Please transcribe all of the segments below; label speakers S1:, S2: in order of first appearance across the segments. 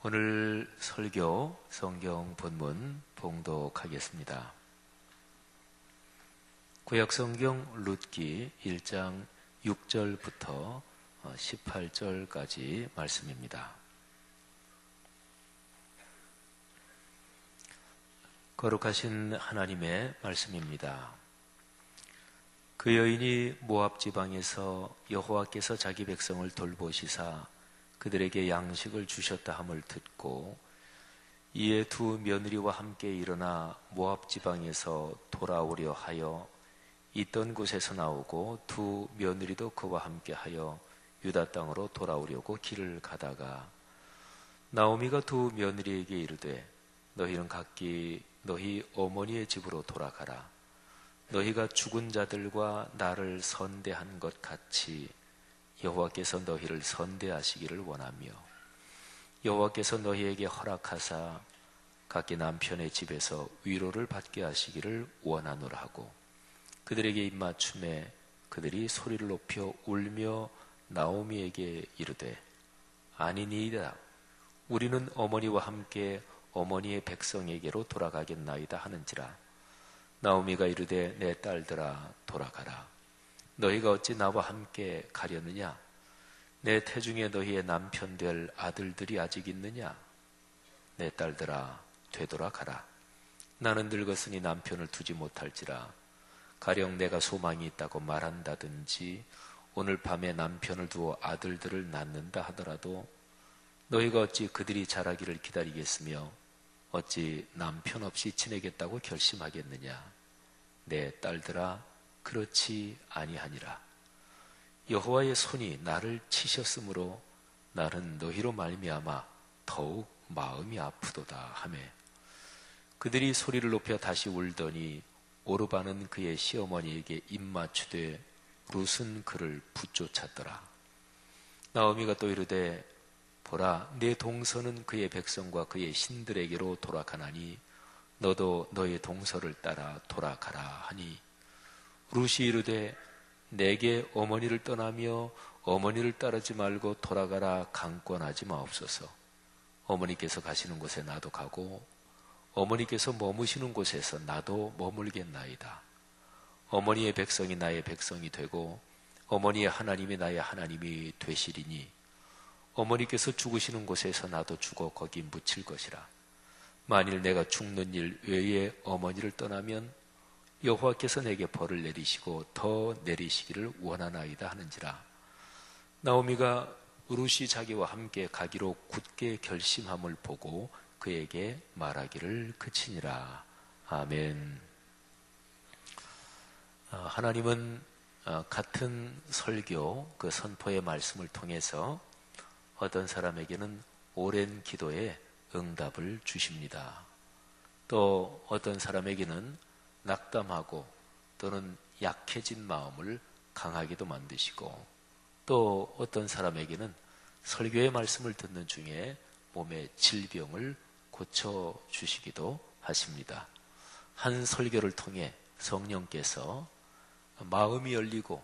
S1: 오늘 설교 성경 본문 봉독하겠습니다. 구약성경 룻기 1장 6절부터 18절까지 말씀입니다. 거룩하신 하나님의 말씀입니다. 그 여인이 모압 지방에서 여호와께서 자기 백성을 돌보시사 그들에게 양식을 주셨다 함을 듣고 이에 두 며느리와 함께 일어나 모압 지방에서 돌아오려 하여 있던 곳에서 나오고 두 며느리도 그와 함께 하여 유다 땅으로 돌아오려고 길을 가다가 나오미가 두 며느리에게 이르되 너희는 각기 너희 어머니의 집으로 돌아가라. 너희가 죽은 자들과 나를 선대한 것 같이 여호와께서 너희를 선대하시기를 원하며 여호와께서 너희에게 허락하사 각기 남편의 집에서 위로를 받게 하시기를 원하노라 하고 그들에게 입맞춤에 그들이 소리를 높여 울며 나오미에게 이르되 아니니이다. 우리는 어머니와 함께 어머니의 백성에게로 돌아가겠나이다 하는지라. 나오미가 이르되 내 딸들아 돌아가라. 너희가 어찌 나와 함께 가려느냐? 내 태중에 너희의 남편 될 아들들이 아직 있느냐? 내 딸들아 되돌아가라. 나는 늙었으니 남편을 두지 못할지라. 가령 내가 소망이 있다고 말한다든지 오늘 밤에 남편을 두어 아들들을 낳는다 하더라도 너희가 어찌 그들이 자라기를 기다리겠으며 어찌 남편 없이 지내겠다고 결심하겠느냐? 내 딸들아 그렇지 아니하니라. 여호와의 손이 나를 치셨으므로 나는 너희로 말미암아 더욱 마음이 아프도다 하매 그들이 소리를 높여 다시 울더니 오르바는 그의 시어머니에게 입맞추되 룻은 그를 붙쫓았더라. 나오미가 또 이르되 보라 내 동서는 그의 백성과 그의 신들에게로 돌아가나니 너도 너의 동서를 따라 돌아가라 하니 룻이 이르되 내게 어머니를 떠나며 어머니를 따르지 말고 돌아가라 강권하지 마옵소서. 어머니께서 가시는 곳에 나도 가고 어머니께서 머무시는 곳에서 나도 머물겠나이다. 어머니의 백성이 나의 백성이 되고 어머니의 하나님이 나의 하나님이 되시리니 어머니께서 죽으시는 곳에서 나도 죽어 거기 묻힐 것이라. 만일 내가 죽는 일 외에 어머니를 떠나면 여호와께서 내게 벌을 내리시고 더 내리시기를 원하나이다 하는지라. 나오미가 룻이 자기와 함께 가기로 굳게 결심함을 보고 그에게 말하기를 그치니라. 아멘. 하나님은 같은 설교 그 선포의 말씀을 통해서 어떤 사람에게는 오랜 기도에 응답을 주십니다. 또 어떤 사람에게는 낙담하고 또는 약해진 마음을 강하게도 만드시고 또 어떤 사람에게는 설교의 말씀을 듣는 중에 몸의 질병을 고쳐주시기도 하십니다. 한 설교를 통해 성령께서 마음이 열리고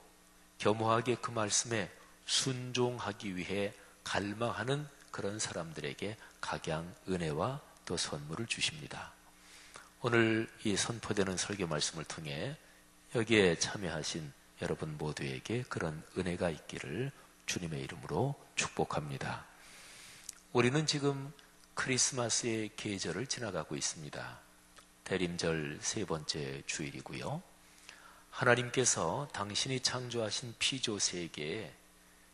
S1: 겸허하게 그 말씀에 순종하기 위해 갈망하는 그런 사람들에게 각양 은혜와 또 선물을 주십니다. 오늘 이 선포되는 설교 말씀을 통해 여기에 참여하신 여러분 모두에게 그런 은혜가 있기를 주님의 이름으로 축복합니다. 우리는 지금 크리스마스의 계절을 지나가고 있습니다. 대림절 세 번째 주일이고요. 하나님께서 당신이 창조하신 피조 세계의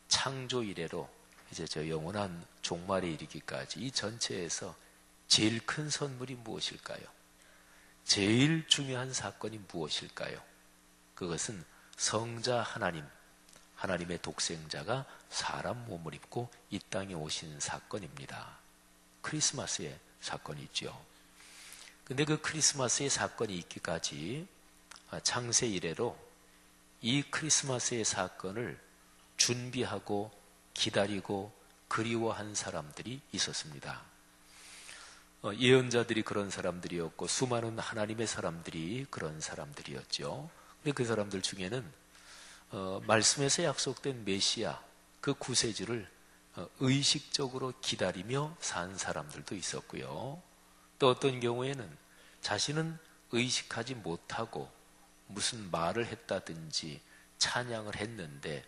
S1: 창조 이래로 이제 저 영원한 종말에 이르기까지 이 전체에서 제일 큰 선물이 무엇일까요? 제일 중요한 사건이 무엇일까요? 그것은 성자 하나님, 하나님의 독생자가 사람 몸을 입고 이 땅에 오신 사건입니다. 크리스마스의 사건이죠. 근데 그 크리스마스의 사건이 있기까지 창세 이래로 이 크리스마스의 사건을 준비하고 기다리고 그리워한 사람들이 있었습니다. 예언자들이 그런 사람들이었고 수많은 하나님의 사람들이 그런 사람들이었죠. 근데 그 사람들 중에는 말씀에서 약속된 메시아 그 구세주를 의식적으로 기다리며 산 사람들도 있었고요. 또 어떤 경우에는 자신은 의식하지 못하고 무슨 말을 했다든지 찬양을 했는데,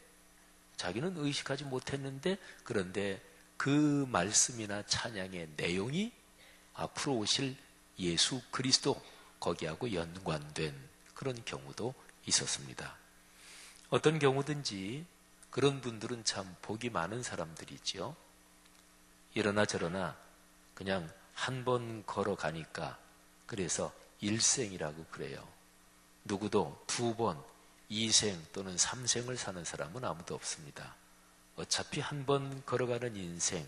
S1: 자기는 의식하지 못했는데, 그런데 그 말씀이나 찬양의 내용이 앞으로 오실 예수 그리스도, 거기하고 연관된 그런 경우도 있었습니다. 어떤 경우든지 그런 분들은 참 복이 많은 사람들이죠. 이러나 저러나 그냥 한 번 걸어가니까 그래서 일생이라고 그래요. 누구도 두 번, 이생 또는 삼생을 사는 사람은 아무도 없습니다. 어차피 한 번 걸어가는 인생,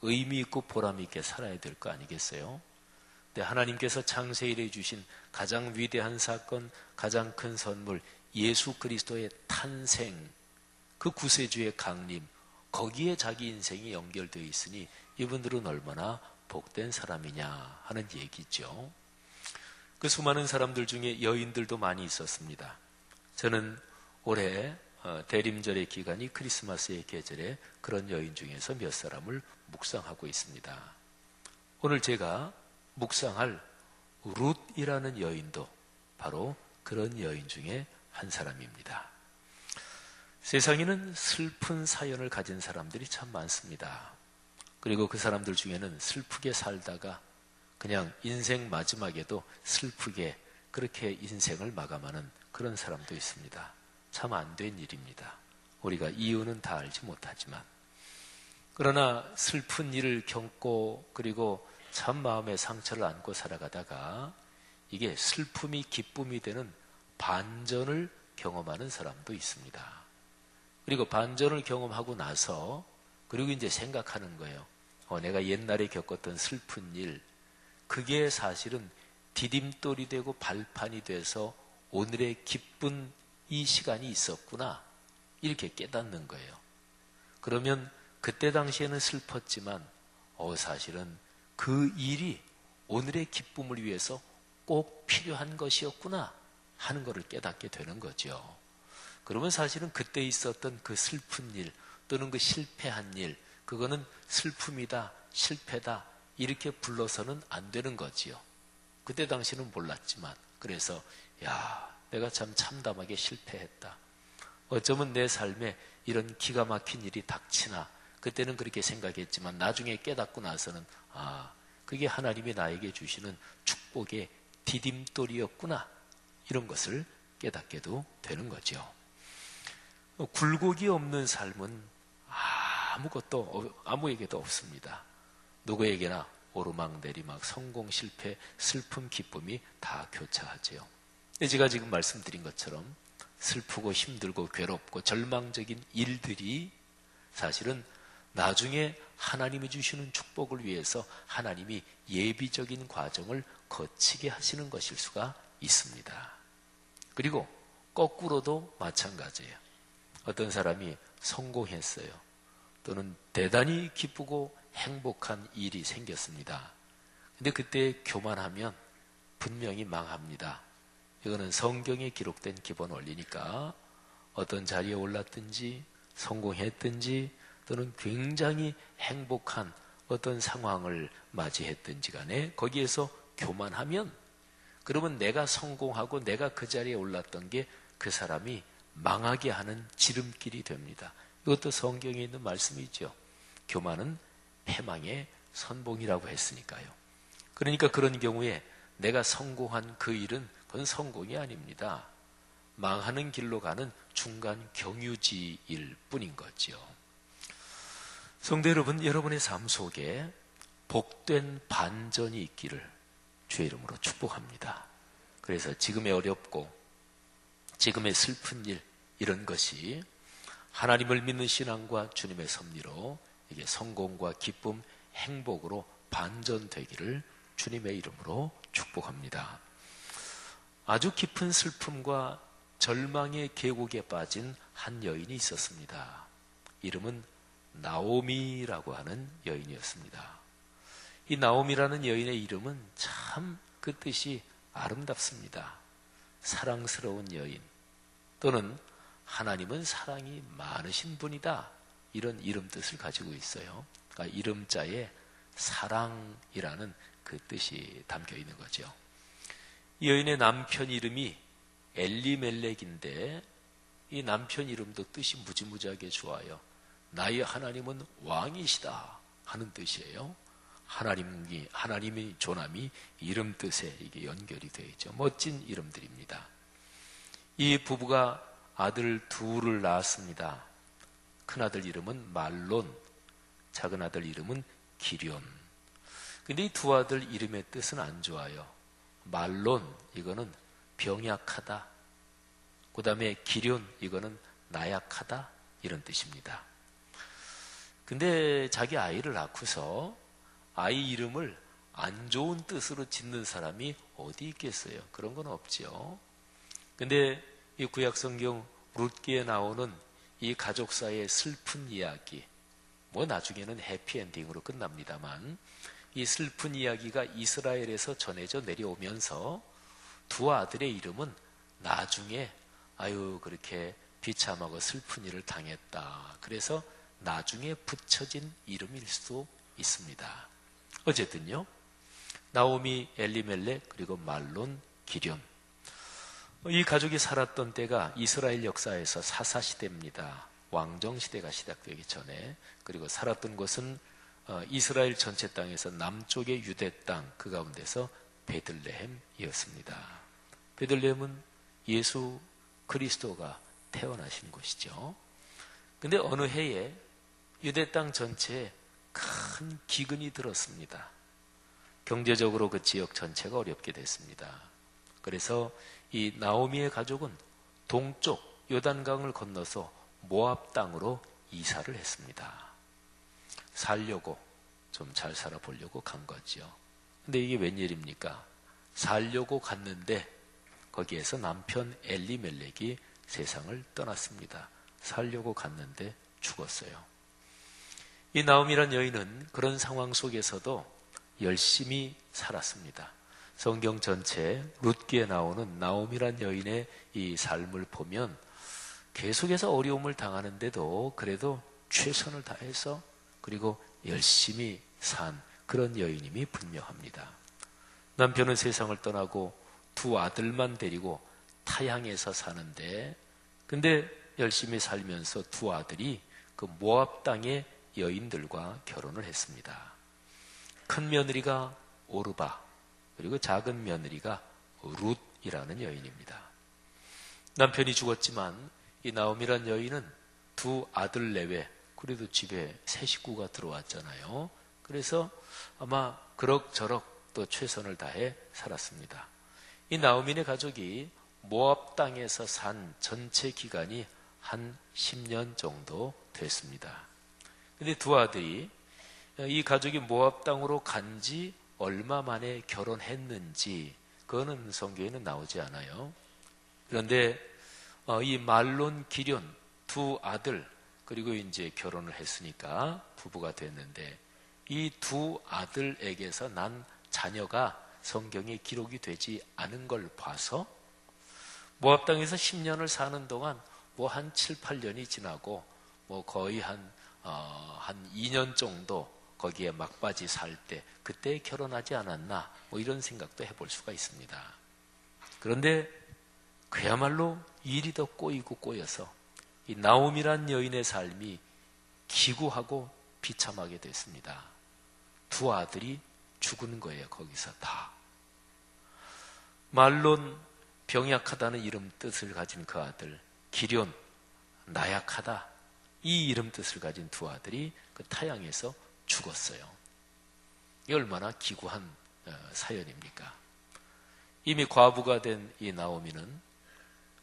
S1: 의미 있고 보람 있게 살아야 될 거 아니겠어요? 근데 하나님께서 창세일에 주신 가장 위대한 사건, 가장 큰 선물, 예수 그리스도의 탄생, 그 구세주의 강림, 거기에 자기 인생이 연결되어 있으니 이분들은 얼마나 복된 사람이냐 하는 얘기죠. 그 수많은 사람들 중에 여인들도 많이 있었습니다. 저는 올해 대림절의 기간이 크리스마스의 계절에 그런 여인 중에서 몇 사람을 묵상하고 있습니다. 오늘 제가 묵상할 룻이라는 여인도 바로 그런 여인 중에 한 사람입니다. 세상에는 슬픈 사연을 가진 사람들이 참 많습니다. 그리고 그 사람들 중에는 슬프게 살다가 그냥 인생 마지막에도 슬프게 그렇게 인생을 마감하는 그런 사람도 있습니다. 참 안 된 일입니다. 우리가 이유는 다 알지 못하지만. 그러나 슬픈 일을 겪고 그리고 참 마음의 상처를 안고 살아가다가 이게 슬픔이 기쁨이 되는 반전을 경험하는 사람도 있습니다. 그리고 반전을 경험하고 나서 그리고 이제 생각하는 거예요. 내가 옛날에 겪었던 슬픈 일, 그게 사실은 디딤돌이 되고 발판이 돼서 오늘의 기쁜 이 시간이 있었구나, 이렇게 깨닫는 거예요. 그러면 그때 당시에는 슬펐지만 사실은 그 일이 오늘의 기쁨을 위해서 꼭 필요한 것이었구나 하는 것을 깨닫게 되는 거죠. 그러면 사실은 그때 있었던 그 슬픈 일 또는 그 실패한 일, 그거는 슬픔이다, 실패다 이렇게 불러서는 안 되는 거지요. 그때 당시는 몰랐지만, 그래서 내가 참 참담하게 실패했다. 어쩌면 내 삶에 이런 기가 막힌 일이 닥치나, 그때는 그렇게 생각했지만 나중에 깨닫고 나서는 그게 하나님이 나에게 주시는 축복의 디딤돌이었구나, 이런 것을 깨닫게도 되는 거죠. 굴곡이 없는 삶은 아무에게도 없습니다. 누구에게나 오르막 내리막, 성공 실패, 슬픔 기쁨이 다 교차하죠. 제가 지금 말씀드린 것처럼 슬프고 힘들고 괴롭고 절망적인 일들이 사실은 나중에 하나님이 주시는 축복을 위해서 하나님이 예비적인 과정을 거치게 하시는 것일 수가 있습니다. 그리고 거꾸로도 마찬가지예요. 어떤 사람이 성공했어요. 또는 대단히 기쁘고 행복한 일이 생겼습니다. 근데 그때 교만하면 분명히 망합니다. 이거는 성경에 기록된 기본 원리니까 어떤 자리에 올랐든지 성공했든지 또는 굉장히 행복한 어떤 상황을 맞이했든지 간에 거기에서 교만하면, 그러면 내가 성공하고 내가 그 자리에 올랐던 게 그 사람이 망하게 하는 지름길이 됩니다. 이것도 성경에 있는 말씀이죠. 교만은 패망의 선봉이라고 했으니까요. 그러니까 그런 경우에 내가 성공한 그 일은 그건 성공이 아닙니다. 망하는 길로 가는 중간 경유지일 뿐인 거죠. 성도 여러분, 여러분의 삶 속에 복된 반전이 있기를 주의 이름으로 축복합니다. 그래서 지금의 어렵고 지금의 슬픈 일, 이런 것이 하나님을 믿는 신앙과 주님의 섭리로 이게 성공과 기쁨, 행복으로 반전되기를 주님의 이름으로 축복합니다. 아주 깊은 슬픔과 절망의 계곡에 빠진 한 여인이 있었습니다. 이름은 나오미라고 하는 여인이었습니다. 이 나오미라는 여인의 이름은 참 그 뜻이 아름답습니다. 사랑스러운 여인, 또는 하나님은 사랑이 많으신 분이다, 이런 이름 뜻을 가지고 있어요. 그러니까 이름자에 사랑이라는 그 뜻이 담겨 있는 거죠. 이 여인의 남편 이름이 엘리멜렉인데 이 남편 이름도 뜻이 무지무지하게 좋아요. 나의 하나님은 왕이시다 하는 뜻이에요. 하나님의 존함이 이름 뜻에 이게 연결이 되어 있죠. 멋진 이름들입니다. 이 부부가 아들 둘을 낳았습니다. 큰아들 이름은 말론, 작은아들 이름은 기럨. 근데 이 두 아들 이름의 뜻은 안 좋아요. 말론, 이거는 병약하다. 그 다음에 기럨, 이거는 나약하다. 이런 뜻입니다. 근데 자기 아이를 낳고서 아이 이름을 안 좋은 뜻으로 짓는 사람이 어디 있겠어요? 그런 건 없죠. 근데 이 구약성경 룻기에 나오는 이 가족사의 슬픈 이야기, 뭐 나중에는 해피엔딩으로 끝납니다만 이 슬픈 이야기가 이스라엘에서 전해져 내려오면서 두 아들의 이름은 나중에 아유 그렇게 비참하고 슬픈 일을 당했다. 그래서 나중에 붙여진 이름일 수도 있습니다. 어쨌든요. 나오미, 엘리멜렉, 그리고 말론, 기럨. 이 가족이 살았던 때가 이스라엘 역사에서 사사시대입니다. 왕정시대가 시작되기 전에. 그리고 살았던 곳은 이스라엘 전체 땅에서 남쪽의 유대 땅, 그 가운데서 베들레헴이었습니다. 베들레헴은 예수 그리스도가 태어나신 곳이죠. 근데 어느 해에 유대 땅 전체에 큰 기근이 들었습니다. 경제적으로 그 지역 전체가 어렵게 됐습니다. 그래서 이 나오미의 가족은 동쪽 요단강을 건너서 모압 땅으로 이사를 했습니다. 살려고, 좀 잘 살아보려고 간 거죠. 근데 이게 웬일입니까? 살려고 갔는데 거기에서 남편 엘리멜렉이 세상을 떠났습니다. 살려고 갔는데 죽었어요. 이 나오미란 여인은 그런 상황 속에서도 열심히 살았습니다. 성경 전체 룻기에 나오는 나오미란 여인의 이 삶을 보면 계속해서 어려움을 당하는데도 그래도 최선을 다해서 그리고 열심히 산 그런 여인임이 분명합니다. 남편은 세상을 떠나고 두 아들만 데리고 타향에서 사는데 근데 열심히 살면서 두 아들이 그 모압 땅의 여인들과 결혼을 했습니다. 큰 며느리가 오르바, 그리고 작은 며느리가 룻이라는 여인입니다. 남편이 죽었지만 이 나오미란 여인은 두 아들 내외, 그래도 집에 세 식구가 들어왔잖아요. 그래서 아마 그럭저럭 또 최선을 다해 살았습니다. 이 나오미네 가족이 모압 땅에서 산 전체 기간이 한 10년 정도 됐습니다. 근데 두 아들이 이 가족이 모압 땅으로 간지 얼마 만에 결혼했는지 그거는 성경에는 나오지 않아요. 그런데 이 말론, 기럨 두 아들 그리고 이제 결혼을 했으니까 부부가 됐는데 이 두 아들에게서 난 자녀가 성경에 기록이 되지 않은 걸 봐서 모압 땅에서 10년을 사는 동안 뭐 한 7, 8년이 지나고 뭐 거의 한 2년 정도 거기에 막바지 살 때 그때 결혼하지 않았나 뭐 이런 생각도 해볼 수가 있습니다. 그런데 그야말로 일이 더 꼬이고 꼬여서 이 나오미란 여인의 삶이 기구하고 비참하게 됐습니다. 두 아들이 죽은 거예요. 거기서 다. 말론 병약하다는 이름 뜻을 가진 그 아들, 기럨 나약하다 이 이름 뜻을 가진 두 아들이 그 타향에서 죽었어요. 이 얼마나 기구한 사연입니까? 이미 과부가 된 이 나오미는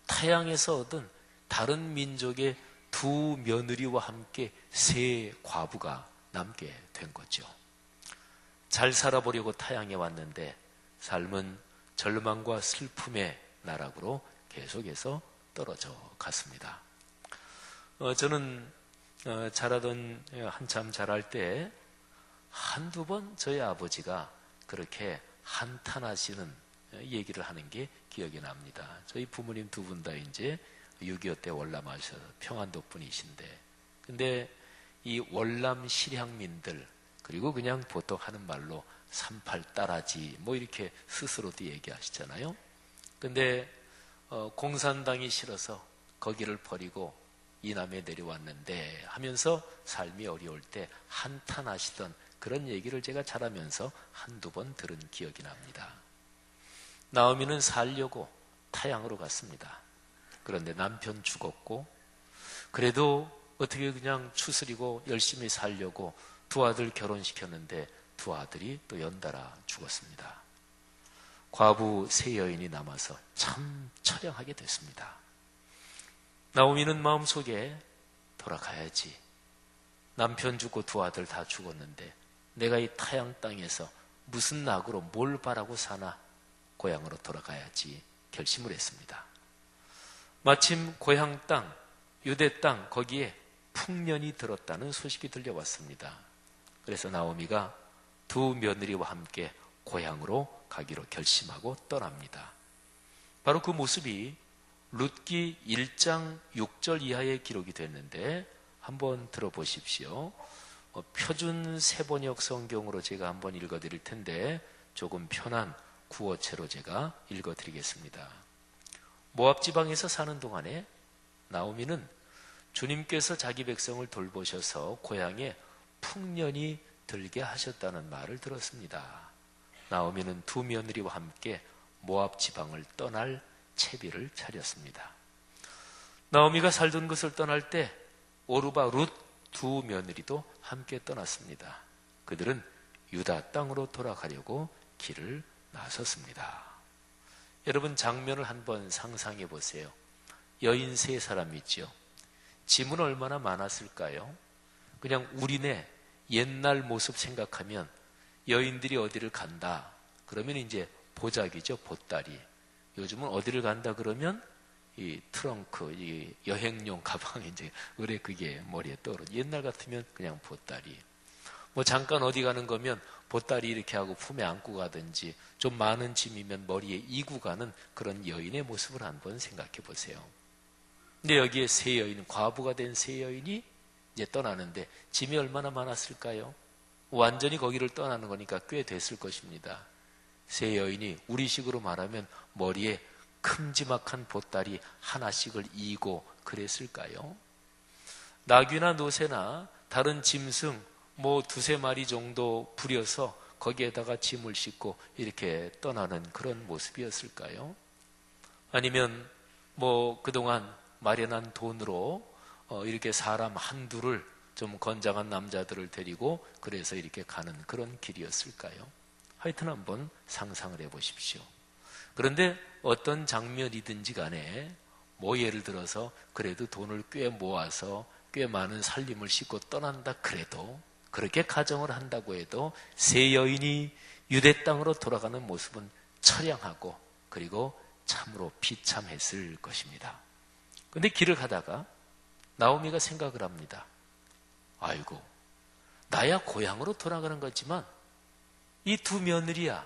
S1: 타향에서 얻은 다른 민족의 두 며느리와 함께 세 과부가 남게 된 거죠. 잘 살아보려고 타향에 왔는데 삶은 절망과 슬픔의 나락으로 계속해서 떨어져 갔습니다. 저는 자라던 한참 자랄 때 한두 번 저희 아버지가 그렇게 한탄하시는 얘기를 하는 게 기억이 납니다. 저희 부모님 두 분 다 이제 6.25 때 월남하셔서 평안도 분이신데 근데 이 월남 실향민들, 그리고 그냥 보통 하는 말로 38 따라지 뭐 이렇게 스스로도 얘기하시잖아요. 근데 공산당이 싫어서 거기를 버리고 이남에 내려왔는데 하면서 삶이 어려울 때 한탄하시던 그런 얘기를 제가 자라면서 한두 번 들은 기억이 납니다. 나오미는 살려고 타향으로 갔습니다. 그런데 남편 죽었고, 그래도 어떻게 그냥 추스리고 열심히 살려고 두 아들 결혼시켰는데 두 아들이 또 연달아 죽었습니다. 과부 세 여인이 남아서 참 처량하게 됐습니다. 나오미는 마음속에 돌아가야지. 남편 죽고 두 아들 다 죽었는데 내가 이 타양 땅에서 무슨 낙으로 뭘 바라고 사나, 고향으로 돌아가야지 결심을 했습니다. 마침 고향 땅, 유대 땅 거기에 풍년이 들었다는 소식이 들려왔습니다. 그래서 나오미가 두 며느리와 함께 고향으로 가기로 결심하고 떠납니다. 바로 그 모습이 룻기 1장 6절 이하의 기록이 됐는데 한번 들어보십시오. 표준 세번역 성경으로 제가 한번 읽어드릴 텐데 조금 편한 구어체로 제가 읽어드리겠습니다. 모압 지방에서 사는 동안에 나오미는 주님께서 자기 백성을 돌보셔서 고향에 풍년이 들게 하셨다는 말을 들었습니다. 나오미는 두 며느리와 함께 모압 지방을 떠날 채비를 차렸습니다. 나오미가 살던 것을 떠날 때 오르바 룻 두 며느리도 함께 떠났습니다. 그들은 유다 땅으로 돌아가려고 길을 나섰습니다. 여러분, 장면을 한번 상상해 보세요. 여인 세 사람이 있죠. 짐은 얼마나 많았을까요? 그냥 우리네 옛날 모습 생각하면 여인들이 어디를 간다 그러면 이제 보자기죠, 보따리. 요즘은 어디를 간다 그러면 이 트렁크, 이 여행용 가방에 이제 의뢰 그게 머리에 떠오르죠. 옛날 같으면 그냥 보따리. 뭐 잠깐 어디 가는 거면 보따리 이렇게 하고 품에 안고 가든지, 좀 많은 짐이면 머리에 이고 가는 그런 여인의 모습을 한번 생각해 보세요. 근데 여기에 세 여인, 과부가 된 세 여인이 이제 떠나는데 짐이 얼마나 많았을까요? 완전히 거기를 떠나는 거니까 꽤 됐을 것입니다. 세 여인이 우리식으로 말하면 머리에 큼지막한 보따리 하나씩을 이고 그랬을까요? 나귀나 노새나 다른 짐승 뭐 두세 마리 정도 부려서 거기에다가 짐을 싣고 이렇게 떠나는 그런 모습이었을까요? 아니면 뭐 그동안 마련한 돈으로 이렇게 사람 한둘을 좀 건장한 남자들을 데리고 그래서 이렇게 가는 그런 길이었을까요? 하여튼 한번 상상을 해보십시오. 그런데 어떤 장면이든지 간에 뭐 예를 들어서 그래도 돈을 꽤 모아서 꽤 많은 살림을 싣고 떠난다 그래도, 그렇게 가정을 한다고 해도 세 여인이 유대 땅으로 돌아가는 모습은 처량하고 그리고 참으로 비참했을 것입니다. 그런데 길을 가다가 나오미가 생각을 합니다. 아이고, 나야 고향으로 돌아가는 거지만 이 두 며느리야,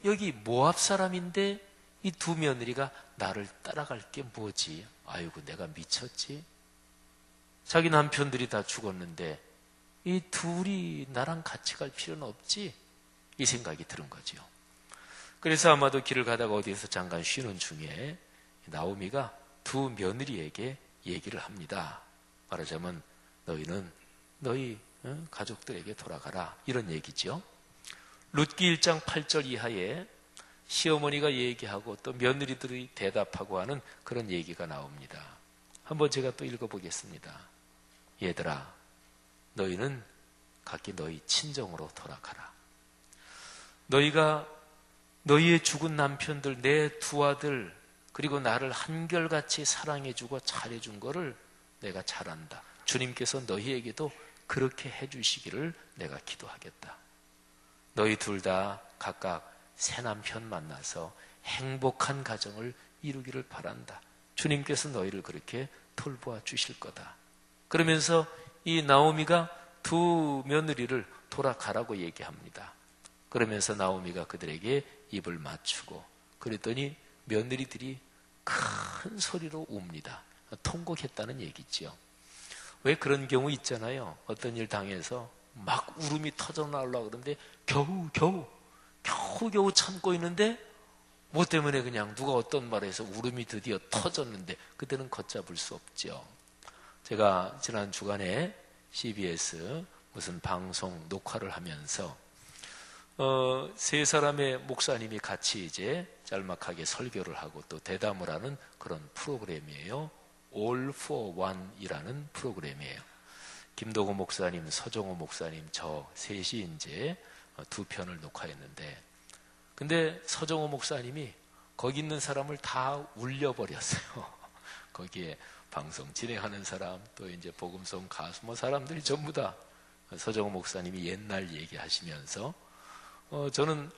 S1: 여기 모압 사람인데 이 두 며느리가 나를 따라갈 게 뭐지? 아이고, 내가 미쳤지? 자기 남편들이 다 죽었는데 이 둘이 나랑 같이 갈 필요는 없지? 이 생각이 들은 거죠. 그래서 아마도 길을 가다가 어디에서 잠깐 쉬는 중에 나오미가 두 며느리에게 얘기를 합니다. 말하자면 너희는 너희 가족들에게 돌아가라, 이런 얘기죠. 룻기 1장 8절 이하에 시어머니가 얘기하고 또 며느리들이 대답하고 하는 그런 얘기가 나옵니다. 한번 제가 또 읽어보겠습니다. 얘들아, 너희는 각기 너희 친정으로 돌아가라. 너희가 너희의 죽은 남편들, 내 두 아들, 그리고 나를 한결같이 사랑해주고 잘해준 거를 내가 잘 안다. 주님께서 너희에게도 그렇게 해주시기를 내가 기도하겠다. 너희 둘 다 각각 새 남편 만나서 행복한 가정을 이루기를 바란다. 주님께서 너희를 그렇게 돌보아 주실 거다. 그러면서 이 나오미가 두 며느리를 돌아가라고 얘기합니다. 그러면서 나오미가 그들에게 입을 맞추고 그랬더니 며느리들이 큰 소리로 웁니다. 통곡했다는 얘기죠. 왜 그런 경우 있잖아요. 어떤 일 당해서 막 울음이 터져 나오려고 그러는데 겨우 참고 있는데 뭐 때문에 그냥 누가 어떤 말에서 울음이 드디어 터졌는데 그때는 걷잡을 수 없죠. 제가 지난 주간에 CBS 무슨 방송 녹화를 하면서 세 사람의 목사님이 같이 이제 짤막하게 설교를 하고 또 대담을 하는 그런 프로그램이에요. All for One이라는 프로그램이에요. 김도구 목사님, 서정호 목사님, 저 셋이 이제 두 편을 녹화했는데, 근데 서정호 목사님이 거기 있는 사람을 다 울려버렸어요. 거기에 방송 진행하는 사람, 또 이제 복음송 가수, 뭐 사람들이 전부 다 서정호 목사님이 옛날 얘기하시면서 저는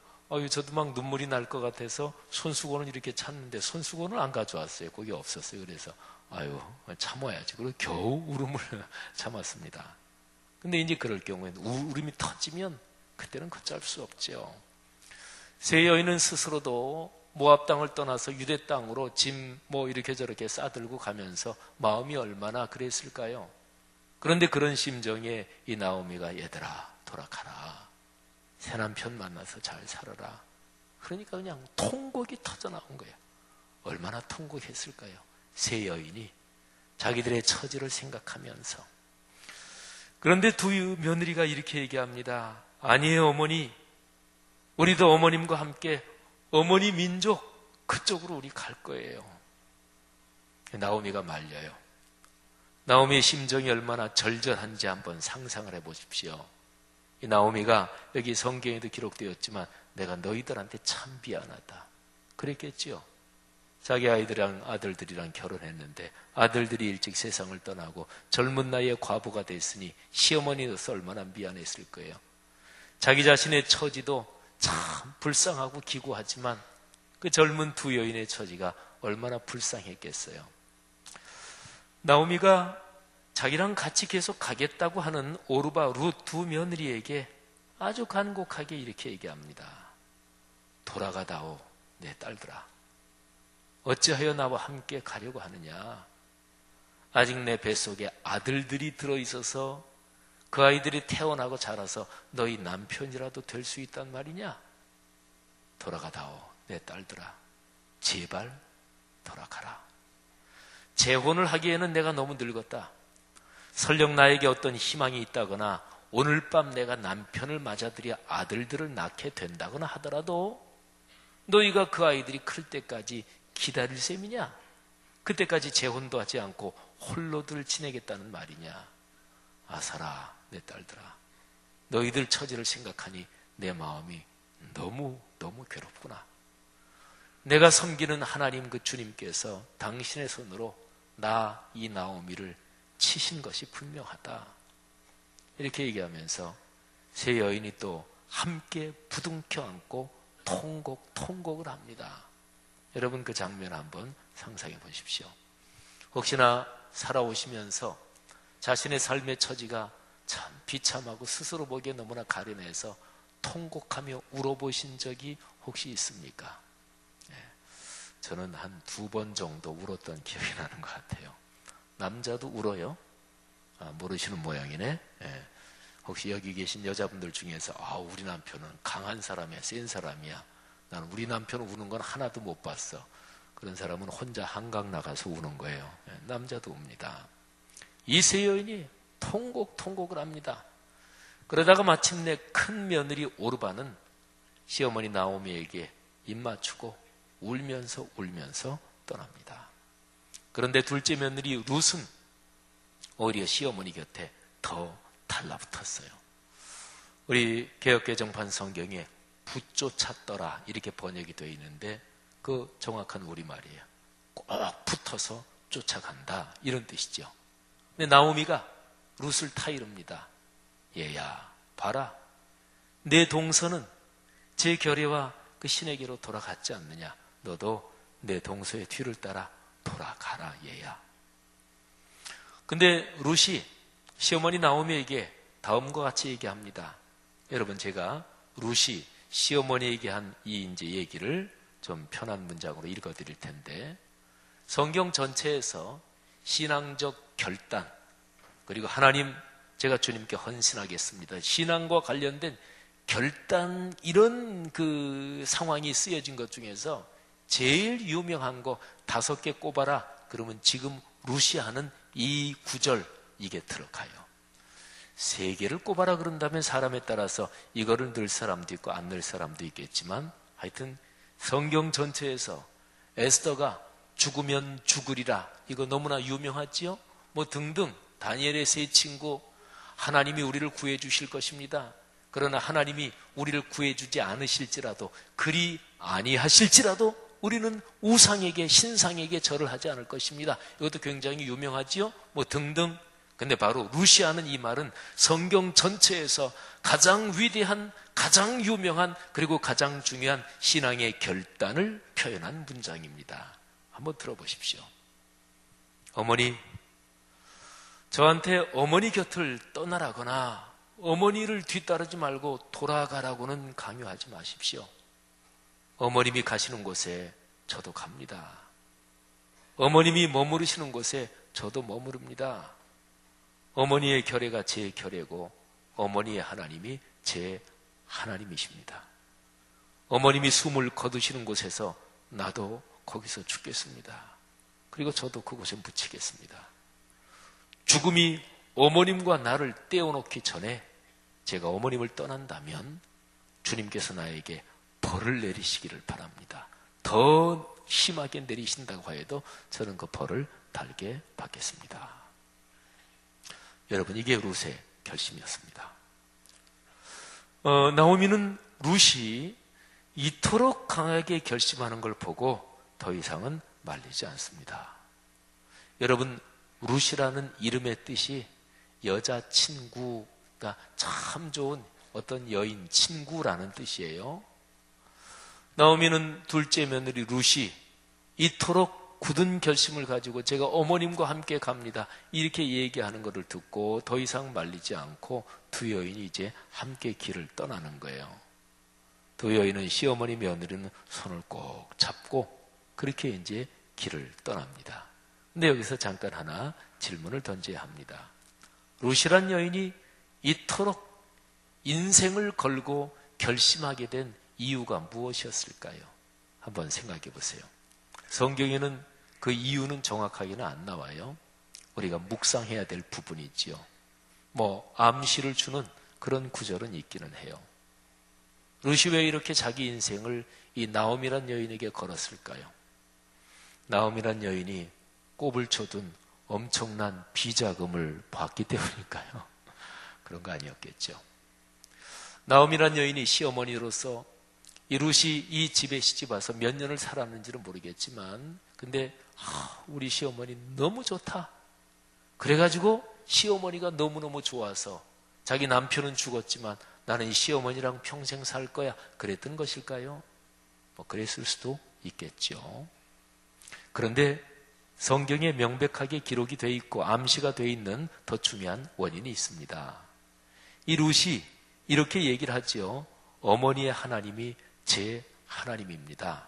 S1: 저도 막 눈물이 날 것 같아서 손수건을 이렇게 찾는데 손수건을 안 가져왔어요. 거기 없었어요. 그래서 참아야지. 그리고 겨우 울음을 참았습니다. 근데 이제 그럴 경우에는 울음이 터지면 그때는 걷잡을 수 없죠. 세 여인은 스스로도 모압 땅을 떠나서 유대 땅으로 짐 이렇게 저렇게 싸들고 가면서 마음이 얼마나 그랬을까요? 그런데 그런 심정에 이 나오미가 얘들아 돌아가라. 새 남편 만나서 잘 살아라. 그러니까 그냥 통곡이 터져 나온 거예요. 얼마나 통곡했을까요? 세 여인이 자기들의 처지를 생각하면서. 그런데 두 며느리가 이렇게 얘기합니다. 아니에요, 어머니. 우리도 어머님과 함께 어머니 민족 그쪽으로 우리 갈 거예요. 나오미가 말려요. 나오미의 심정이 얼마나 절절한지 한번 상상을 해보십시오. 이 나오미가 여기 성경에도 기록되었지만 내가 너희들한테 참 미안하다 그랬겠지요. 자기 아들들이랑 결혼했는데 아들들이 일찍 세상을 떠나고 젊은 나이에 과부가 됐으니 시어머니로서 얼마나 미안했을 거예요. 자기 자신의 처지도 참 불쌍하고 기구하지만 그 젊은 두 여인의 처지가 얼마나 불쌍했겠어요. 나오미가 자기랑 같이 계속 가겠다고 하는 오르바, 룻 두 며느리에게 아주 간곡하게 이렇게 얘기합니다. 돌아가다오 내 딸들아. 어찌하여 나와 함께 가려고 하느냐. 아직 내 뱃속에 아들들이 들어있어서 그 아이들이 태어나고 자라서 너희 남편이라도 될 수 있단 말이냐. 돌아가다오 내 딸들아. 제발 돌아가라. 재혼을 하기에는 내가 너무 늙었다. 설령 나에게 어떤 희망이 있다거나 오늘 밤 내가 남편을 맞아들여 아들들을 낳게 된다거나 하더라도 너희가 그 아이들이 클 때까지 기다릴 셈이냐? 그때까지 재혼도 하지 않고 홀로들 지내겠다는 말이냐? 아사라 내 딸들아, 너희들 처지를 생각하니 내 마음이 너무 괴롭구나. 내가 섬기는 하나님 그 주님께서 당신의 손으로 이 나오미를 치신 것이 분명하다. 이렇게 얘기하면서 세 여인이 또 함께 부둥켜 안고 통곡을 합니다. 여러분 그 장면 한번 상상해 보십시오. 혹시나 살아오시면서 자신의 삶의 처지가 참 비참하고 스스로 보기에 너무나 가련해서 통곡하며 울어보신 적이 혹시 있습니까? 저는 한 2번 정도 울었던 기억이 나는 것 같아요. 남자도 울어요? 모르시는 모양이네. 혹시 여기 계신 여자분들 중에서 우리 남편은 강한 사람이야, 센 사람이야. 나는 우리 남편 우는 건 하나도 못 봤어. 그런 사람은 혼자 한강 나가서 우는 거예요. 남자도 웁니다. 이 세 여인이 통곡을 합니다. 그러다가 마침내 큰 며느리 오르바는 시어머니 나오미에게 입 맞추고 울면서 떠납니다. 그런데 둘째 며느리 룻은 오히려 시어머니 곁에 더 달라붙었어요. 우리 개역개정판 성경에 붙쫓았더라 이렇게 번역이 되어 있는데 그 정확한 우리말이에요. 꼭 붙어서 쫓아간다 이런 뜻이죠. 근데 나오미가 룻을 타이릅니다. 얘야 봐라, 내 동서는 제 결의와 그 신에게로 돌아갔지 않느냐. 너도 내 동서의 뒤를 따라 돌아가라 얘야. 근데 룻이 시어머니 나오미에게 다음과 같이 얘기합니다. 여러분 제가 룻이 시어머니에게 한 이 이제 얘기를 좀 편한 문장으로 읽어드릴 텐데 성경 전체에서 신앙적 결단 그리고 하나님, 제가 주님께 헌신하겠습니다. 신앙과 관련된 결단, 이런 그 상황이 쓰여진 것 중에서 제일 유명한 거 5개 꼽아라. 그러면 지금 루시아는 이 구절, 이게 들어가요. 3개를 꼽아라 그런다면 사람에 따라서 이거를 넣을 사람도 있고 안 넣을 사람도 있겠지만, 하여튼 성경 전체에서 에스더가 죽으면 죽으리라, 이거 너무나 유명하지요. 뭐 등등, 다니엘의 3 친구, 하나님이 우리를 구해 주실 것입니다. 그러나 하나님이 우리를 구해 주지 않으실지라도, 그리 아니하실지라도 우리는 우상에게, 신상에게 절을 하지 않을 것입니다. 이것도 굉장히 유명하지요. 뭐 등등. 근데 바로 루시아는 이 말은 성경 전체에서 가장 위대한, 가장 유명한, 그리고 가장 중요한 신앙의 결단을 표현한 문장입니다. 한번 들어보십시오. 어머니, 저한테 어머니 곁을 떠나라거나 어머니를 뒤따르지 말고 돌아가라고는 강요하지 마십시오. 어머님이 가시는 곳에 저도 갑니다. 어머님이 머무르시는 곳에 저도 머무릅니다. 어머니의 결례가 제 결례고 어머니의 하나님이 제 하나님이십니다. 어머님이 숨을 거두시는 곳에서 나도 거기서 죽겠습니다. 그리고 저도 그곳에 묻히겠습니다. 죽음이 어머님과 나를 떼어놓기 전에 제가 어머님을 떠난다면 주님께서 나에게 벌을 내리시기를 바랍니다. 더 심하게 내리신다고 해도 저는 그 벌을 달게 받겠습니다. 여러분, 이게 룻의 결심이었습니다. 나오미는 룻이 이토록 강하게 결심하는 걸 보고 더 이상은 말리지 않습니다. 여러분, 룻이라는 이름의 뜻이 여자친구가 참 좋은 어떤 여인, 친구라는 뜻이에요. 나오미는 둘째 며느리 룻이 이토록 굳은 결심을 가지고 제가 어머님과 함께 갑니다, 이렇게 얘기하는 것을 듣고 더 이상 말리지 않고 두 여인이 이제 함께 길을 떠나는 거예요. 두 여인은 시어머니 며느리는 손을 꼭 잡고 그렇게 이제 길을 떠납니다. 근데 여기서 잠깐 하나 질문을 던져야 합니다. 룻이란 여인이 이토록 인생을 걸고 결심하게 된 이유가 무엇이었을까요? 한번 생각해 보세요. 성경에는 그 이유는 정확하게는 안 나와요. 우리가 묵상해야 될 부분이 있지요. 뭐 암시를 주는 그런 구절은 있기는 해요. 룻이 왜 이렇게 자기 인생을 이 나오미란 여인에게 걸었을까요? 나오미란 여인이 꼽을 쳐둔 엄청난 비자금을 받기 때문일까요? 그런 거 아니었겠죠. 나오미란 여인이 시어머니로서 이 룻이 이 집에 시집 와서 몇 년을 살았는지는 모르겠지만, 근데 우리 시어머니 너무 좋다. 그래가지고 시어머니가 너무너무 좋아서 자기 남편은 죽었지만 나는 이 시어머니랑 평생 살 거야, 그랬던 것일까요? 뭐 그랬을 수도 있겠죠. 그런데 성경에 명백하게 기록이 되어 있고 암시가 되어 있는 더 중요한 원인이 있습니다. 이 룻이 이렇게 얘기를 하죠. 어머니의 하나님이 제 하나님입니다.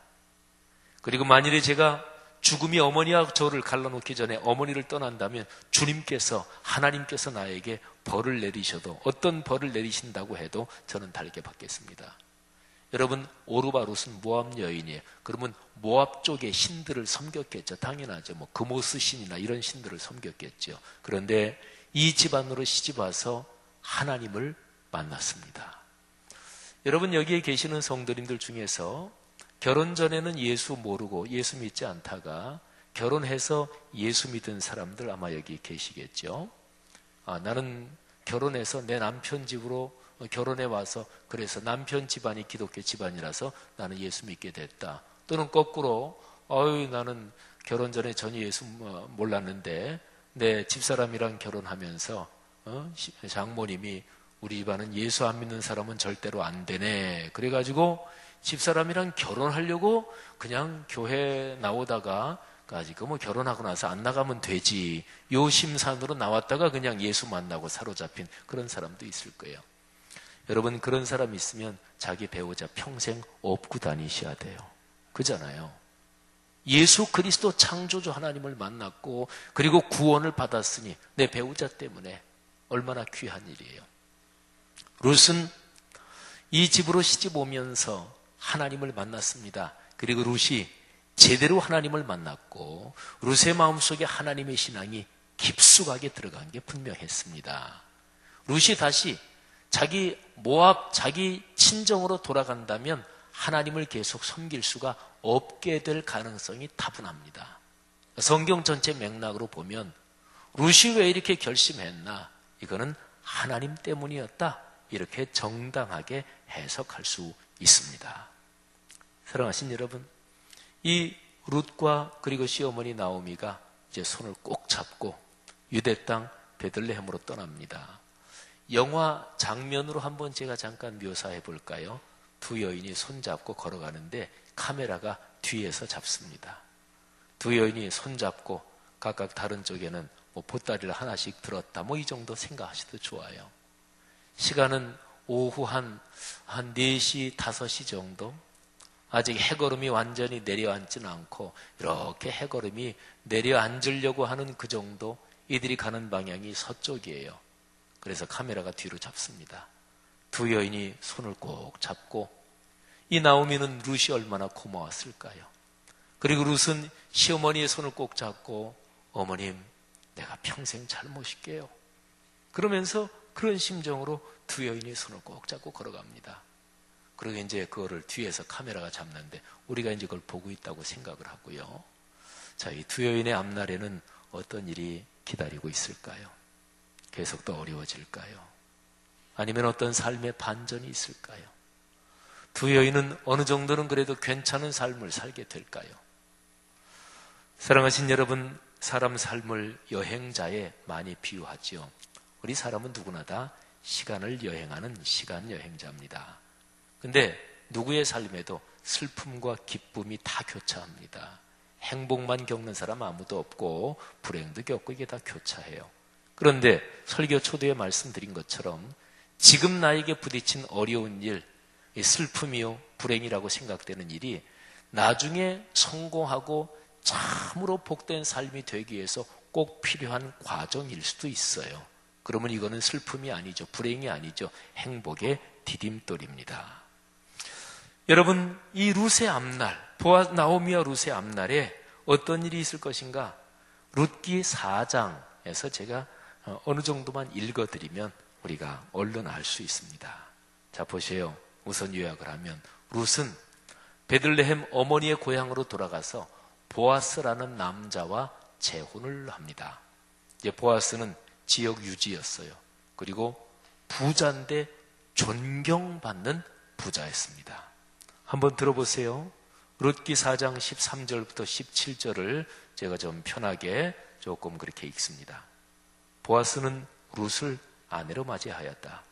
S1: 그리고 만일에 제가 죽음이 어머니와 저를 갈라놓기 전에 어머니를 떠난다면 주님께서, 하나님께서 나에게 벌을 내리셔도, 어떤 벌을 내리신다고 해도 저는 달게 받겠습니다. 여러분, 오르바 룻은 모압 여인이에요. 그러면 모압 쪽의 신들을 섬겼겠죠. 당연하죠. 뭐 그모스 신이나 이런 신들을 섬겼겠죠. 그런데 이 집안으로 시집와서 하나님을 만났습니다. 여러분, 여기에 계시는 성도님들 중에서 결혼 전에는 예수 모르고 예수 믿지 않다가 결혼해서 예수 믿은 사람들 아마 여기 계시겠죠. 나는 결혼해서 내 남편 집으로 결혼해 와서 그래서 남편 집안이 기독교 집안이라서 나는 예수 믿게 됐다. 또는 거꾸로 나는 결혼 전에 전혀 예수 몰랐는데 내 집사람이랑 결혼하면서 장모님이 우리 집안은 예수 안 믿는 사람은 절대로 안 되네. 그래가지고 집사람이랑 결혼하려고 그냥 교회 나오다가 지금 뭐 결혼하고 나서 안 나가면 되지, 요 심산으로 나왔다가 그냥 예수 만나고 사로잡힌 그런 사람도 있을 거예요. 여러분, 그런 사람 있으면 자기 배우자 평생 업고 다니셔야 돼요. 그잖아요. 예수 그리스도 창조주 하나님을 만났고 그리고 구원을 받았으니 내 배우자 때문에 얼마나 귀한 일이에요. 룻은 이 집으로 시집 오면서 하나님을 만났습니다. 그리고 룻이 제대로 하나님을 만났고 룻의 마음속에 하나님의 신앙이 깊숙하게 들어간 게 분명했습니다. 룻이 다시 자기 모압, 자기 친정으로 돌아간다면 하나님을 계속 섬길 수가 없게 될 가능성이 다분합니다. 성경 전체 맥락으로 보면 룻이 왜 이렇게 결심했나? 이거는 하나님 때문이었다. 이렇게 정당하게 해석할 수 있습니다. 사랑하신 여러분, 이 룻과 그리고 시어머니 나오미가 이제 손을 꼭 잡고 유대 땅 베들레헴으로 떠납니다. 영화 장면으로 한번 제가 잠깐 묘사해 볼까요? 두 여인이 손잡고 걸어가는데 카메라가 뒤에서 잡습니다. 두 여인이 손잡고 각각 다른 쪽에는 보따리를 하나씩 들었다. 이 정도 생각하셔도 좋아요. 시간은 오후 한 4시, 5시 정도. 아직 해걸음이 완전히 내려앉지는 않고 이렇게 해걸음이 내려앉으려고 하는 그 정도. 이들이 가는 방향이 서쪽이에요. 그래서 카메라가 뒤로 잡습니다. 두 여인이 손을 꼭 잡고 이 나오미는 룻이 얼마나 고마웠을까요? 그리고 룻은 시어머니의 손을 꼭 잡고 어머님 내가 평생 잘 모실게요. 그러면서 그런 심정으로 두 여인이 손을 꼭 잡고 걸어갑니다. 그리고 이제 그거를 뒤에서 카메라가 잡는데 우리가 이제 그걸 보고 있다고 생각을 하고요. 자, 이 두 여인의 앞날에는 어떤 일이 기다리고 있을까요? 계속 더 어려워질까요? 아니면 어떤 삶의 반전이 있을까요? 두 여인은 어느 정도는 그래도 괜찮은 삶을 살게 될까요? 사랑하신 여러분, 사람 삶을 여행자에 많이 비유하지요. 우리 사람은 누구나 다 시간을 여행하는 시간 여행자입니다. 근데 누구의 삶에도 슬픔과 기쁨이 다 교차합니다. 행복만 겪는 사람 아무도 없고 불행도 겪고 이게 다 교차해요. 그런데 설교 초두에 말씀드린 것처럼 지금 나에게 부딪힌 어려운 일, 슬픔이요 불행이라고 생각되는 일이 나중에 성공하고 참으로 복된 삶이 되기 위해서 꼭 필요한 과정일 수도 있어요. 그러면 이거는 슬픔이 아니죠. 불행이 아니죠. 행복의 디딤돌입니다. 여러분, 이 룻의 앞날, 나오미와 룻의 앞날에 어떤 일이 있을 것인가? 룻기 4장에서 제가 어느 정도만 읽어드리면 우리가 얼른 알 수 있습니다. 자, 보세요. 우선 요약을 하면 룻은 베들레헴 어머니의 고향으로 돌아가서 보아스라는 남자와 재혼을 합니다. 보아스는 지역 유지였어요. 그리고 부자인데 존경받는 부자였습니다. 한번 들어보세요. 룻기 4장 13절부터 17절을 제가 좀 편하게 조금 그렇게 읽습니다. 보아스는 룻을 아내로 맞이하였다.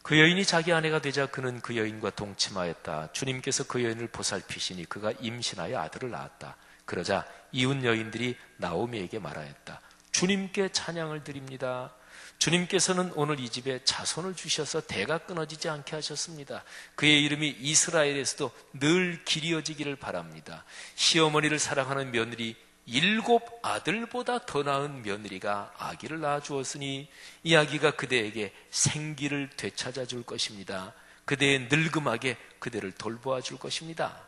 S1: 그 여인이 자기 아내가 되자 그는 그 여인과 동침하였다. 주님께서 그 여인을 보살피시니 그가 임신하여 아들을 낳았다. 그러자 이웃 여인들이 나오미에게 말하였다. 주님께 찬양을 드립니다. 주님께서는 오늘 이 집에 자손을 주셔서 대가 끊어지지 않게 하셨습니다. 그의 이름이 이스라엘에서도 늘 길이어지기를 바랍니다. 시어머니를 사랑하는 며느리 7 아들보다 더 나은 며느리가 아기를 낳아주었으니 이 아기가 그대에게 생기를 되찾아 줄 것입니다. 그대의 늙음하게 그대를 돌보아 줄 것입니다.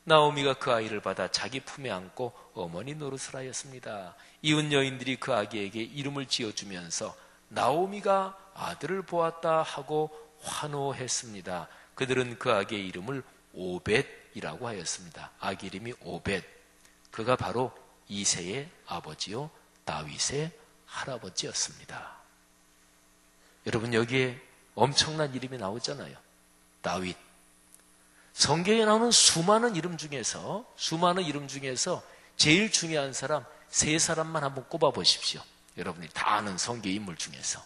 S1: 나오미가 그 아이를 받아 자기 품에 안고 어머니 노릇을 하였습니다. 이웃 여인들이 그 아기에게 이름을 지어주면서 나오미가 아들을 보았다 하고 환호했습니다. 그들은 그 아기의 이름을 오벳이라고 하였습니다. 아기 이름이 오벳. 그가 바로 이새의 아버지요 다윗의 할아버지였습니다. 여러분, 여기에 엄청난 이름이 나오잖아요. 다윗. 성경에 나오는 수많은 이름 중에서 제일 중요한 사람 3사람만 한번 꼽아 보십시오. 여러분이 다 아는 성경 인물 중에서.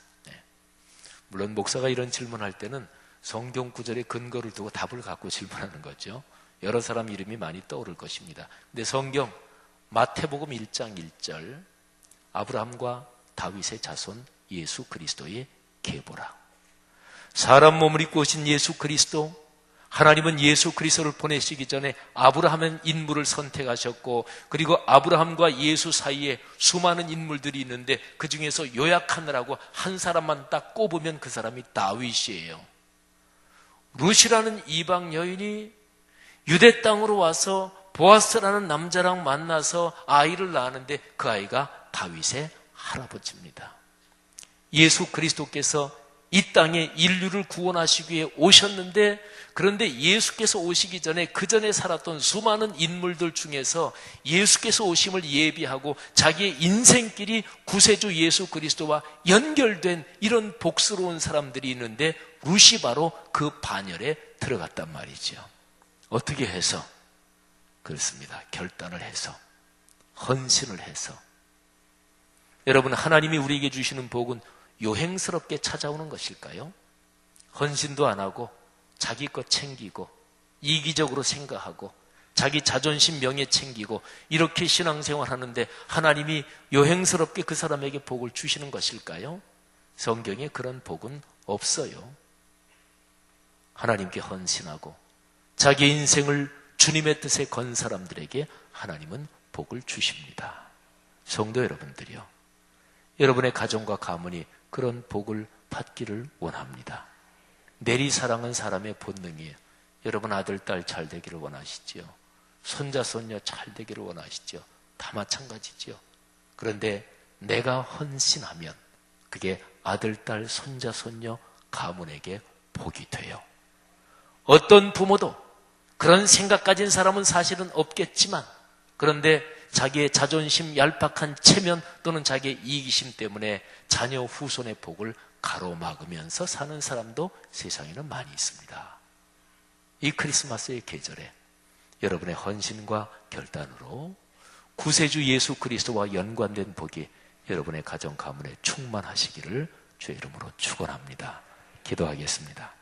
S1: 물론 목사가 이런 질문할 때는 성경 구절의 근거를 두고 답을 갖고 질문하는 거죠. 여러 사람 이름이 많이 떠오를 것입니다. 근데 성경 마태복음 1장 1절 아브라함과 다윗의 자손 예수 그리스도의 계보라. 사람 몸을 입고 오신 예수 그리스도, 하나님은 예수 그리스도를 보내시기 전에 아브라함은 인물을 선택하셨고, 그리고 아브라함과 예수 사이에 수많은 인물들이 있는데 그 중에서 요약하느라고 한 사람만 딱 꼽으면 그 사람이 다윗이에요. 룻이라는 이방 여인이 유대 땅으로 와서 보아스라는 남자랑 만나서 아이를 낳았는데 그 아이가 다윗의 할아버지입니다. 예수 그리스도께서 이 땅에 인류를 구원하시기 위해 오셨는데, 그런데 예수께서 오시기 전에 그 전에 살았던 수많은 인물들 중에서 예수께서 오심을 예비하고 자기의 인생길이 구세주 예수 그리스도와 연결된 이런 복스러운 사람들이 있는데 룻이 바로 그 반열에 들어갔단 말이죠. 어떻게 해서? 그렇습니다. 결단을 해서, 헌신을 해서. 여러분, 하나님이 우리에게 주시는 복은 요행스럽게 찾아오는 것일까요? 헌신도 안 하고 자기 것 챙기고 이기적으로 생각하고 자기 자존심 명예 챙기고 이렇게 신앙생활 하는데 하나님이 요행스럽게 그 사람에게 복을 주시는 것일까요? 성경에 그런 복은 없어요. 하나님께 헌신하고 자기 인생을 주님의 뜻에 건 사람들에게 하나님은 복을 주십니다. 성도 여러분들이요, 여러분의 가정과 가문이 그런 복을 받기를 원합니다. 내리사랑은 사람의 본능이에요. 여러분 아들, 딸 잘 되기를 원하시지요. 손자, 손녀 잘 되기를 원하시죠. 다 마찬가지지요. 그런데 내가 헌신하면 그게 아들, 딸, 손자, 손녀, 가문에게 복이 돼요. 어떤 부모도 그런 생각 가진 사람은 사실은 없겠지만, 그런데 자기의 자존심 얄팍한 체면 또는 자기의 이기심 때문에 자녀 후손의 복을 가로막으면서 사는 사람도 세상에는 많이 있습니다. 이 크리스마스의 계절에 여러분의 헌신과 결단으로 구세주 예수 그리스도와 연관된 복이 여러분의 가정 가문에 충만하시기를 주의 이름으로 축원합니다. 기도하겠습니다.